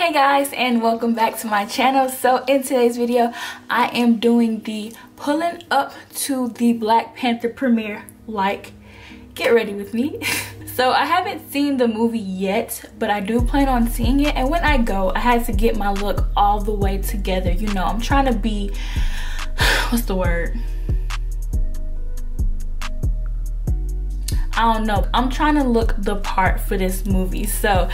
Hey guys, and welcome back to my channel. So in today's video I am doing the pulling up to the Black Panther premiere. Get ready with me. So I haven't seen the movie yet, but I do plan on seeing it, and when I go I had to get my look all the way together. You know, I'm trying to be, what's the word, I don't know, I'm trying to look the part for this movie. So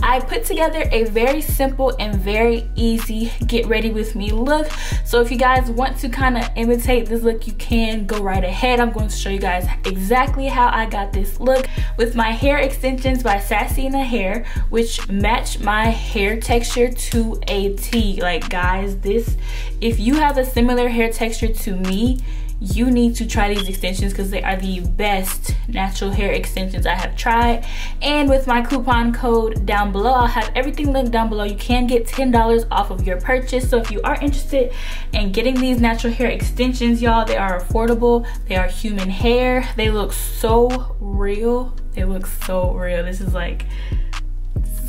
I put together a very simple and very easy get ready with me look. So if you guys want to kind of imitate this look, you can go right ahead. I'm going to show you guys exactly how I got this look with my hair extensions by Sassina hair, which match my hair texture to a T. Like guys, this, if you have a similar hair texture to me, you need to try these extensions because they are the best natural hair extensions I have tried. And with my coupon code down below, I'll have everything linked down below. You can get $10 off of your purchase. So if you are interested in getting these natural hair extensions, y'all, they are affordable, they are human hair, they look so real. They look so real. This is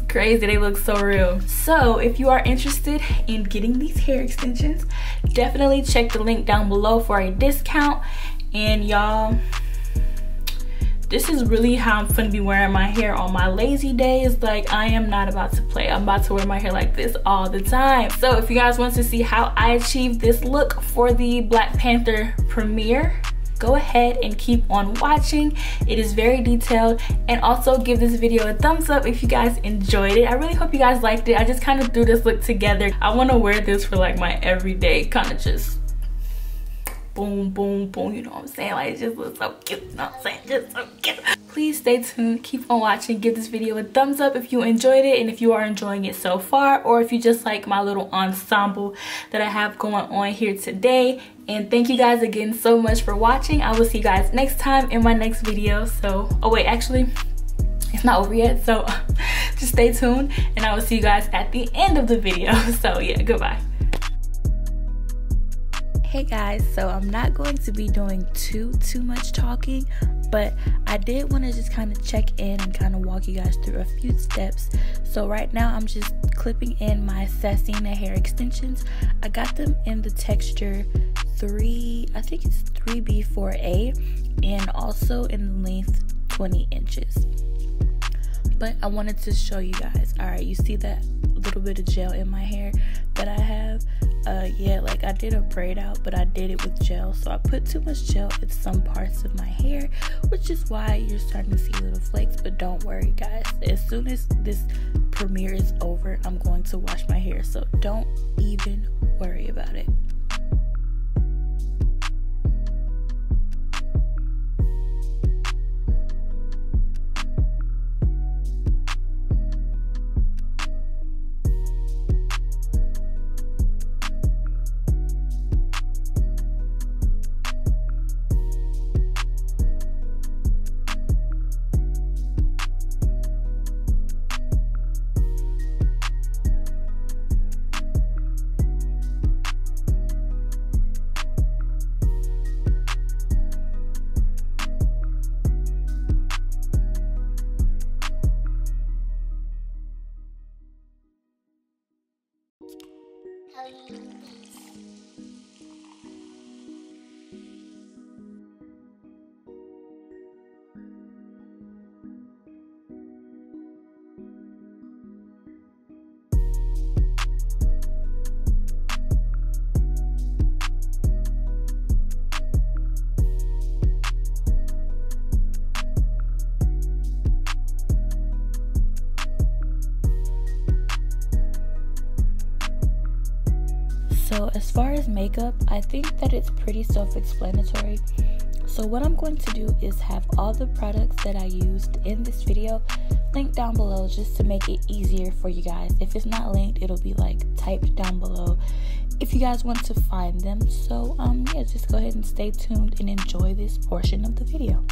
crazy, they look so real. So if you are interested in getting these hair extensions, definitely check the link down below for a discount. And y'all, this is really how I'm gonna be wearing my hair on my lazy days. Like, I am not about to play. I'm about to wear my hair like this all the time. So if you guys want to see how I achieved this look for the Black Panther premiere, go ahead and keep on watching. It is very detailed. And also give this video a thumbs up if you guys enjoyed it. I really hope you guys liked it. I just kind of threw this look together. I want to wear this for like my everyday, kind of just boom boom boom, you know what I'm saying? Like, it just looks so cute, you know what I'm saying? Just so cute. Please stay tuned, keep on watching, give this video a thumbs up if you enjoyed it, and if you are enjoying it so far, or if you just like my little ensemble that I have going on here today. And thank you guys again so much for watching. I will see you guys next time in my next video. So, oh wait, actually it's not over yet, so just stay tuned, and I will see you guys at the end of the video. So yeah, goodbye. Hey guys, so I'm not going to be doing too much talking, but I did want to just kind of check in and kind of walk you guys through a few steps. So right now I'm just clipping in my Sassina hair extensions. I got them in the texture 3, I think it's 3B4A, and also in the length 20 inches. But I wanted to show you guys. All right, you see that little bit of gel in my hair that I have? Yeah, like I did a braid out, but I did it with gel. So I put too much gel in some parts of my hair, which is why you're starting to see little flakes. But don't worry guys, as soon as this premiere is over, I'm going to wash my hair. So don't even worry about it. So as far as makeup, I think that it's pretty self-explanatory. So what I'm going to do is have all the products that I used in this video linked down below, just to make it easier for you guys. If it's not linked, it'll be like typed down below if you guys want to find them. So yeah, just go ahead and stay tuned and enjoy this portion of the video.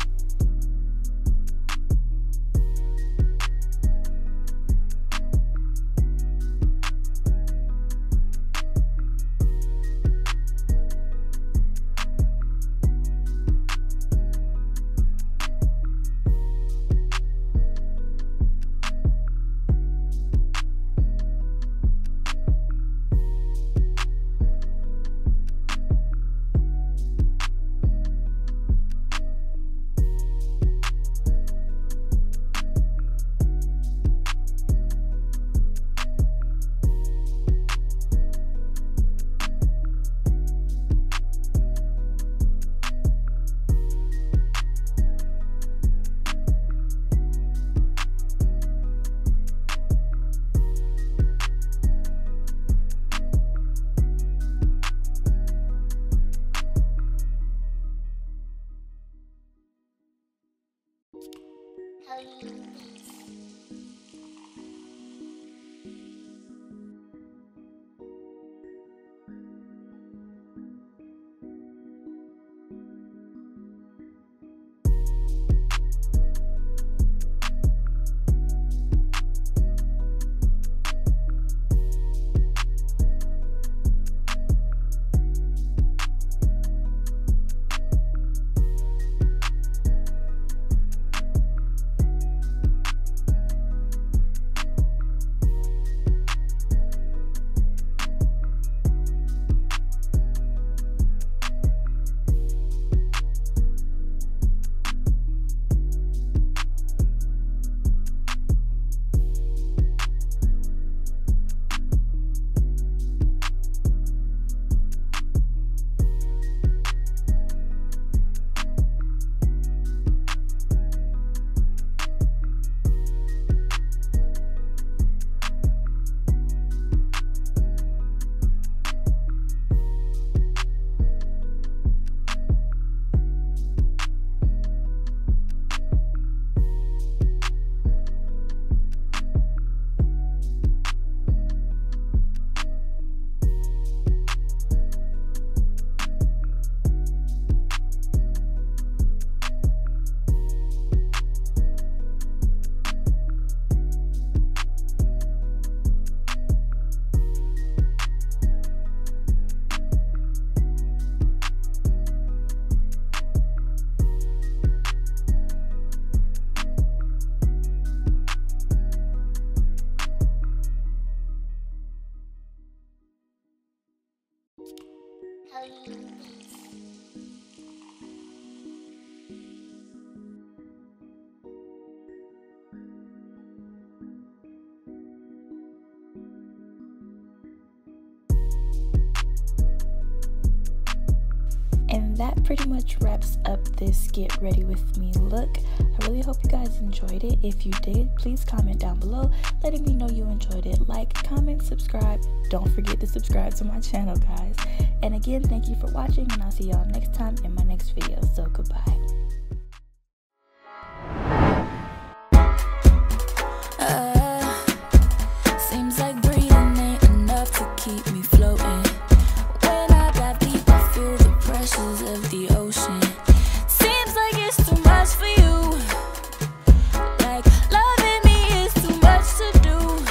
And that pretty much wraps up this get ready with me look. I really hope you guys enjoyed it. If you did, please comment down below letting me know you enjoyed it. Like, comment, subscribe. Don't forget to subscribe to my channel, guys. And again, thank you for watching, and I'll see y'all next time in my next video. So goodbye. Seems like breathing ain't enough to keep me floating. When I dive deep, I feel the pressures of the ocean.